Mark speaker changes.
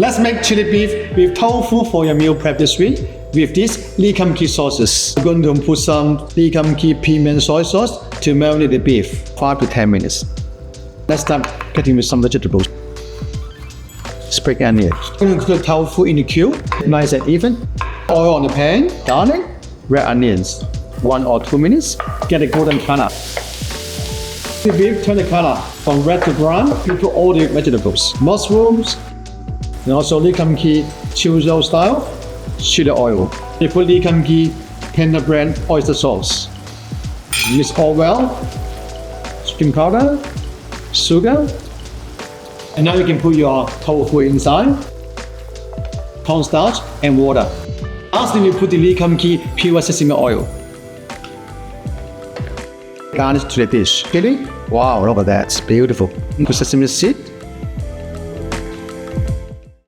Speaker 1: Let's make chili beef with tofu for your meal prep this week. With this Lee Kum Kee sauces, we're going to put some Lee Kum Kee piment soy sauce to marinate the beef 5 to 10 minutes. Let's start cutting with some vegetables. Spring onion. We're going to put the tofu in the cube, nice and even. Oil on the pan, garlic, red onions. 1 or 2 minutes, get a golden color. The beef turn the color from red to brown. You put all the vegetables, mushrooms, and also Lee Kum Kee chorizo style chili oil. You put Lee Kum Kee tender brand oyster sauce. Mix all well. Chicken powder, sugar, and now you can put your tofu inside. Cornstarch and water. Lastly, you put the Lee Kum Kee pure sesame oil. Garnish to the dish. Chili? Wow, look at that, it's beautiful. Put sesame seed.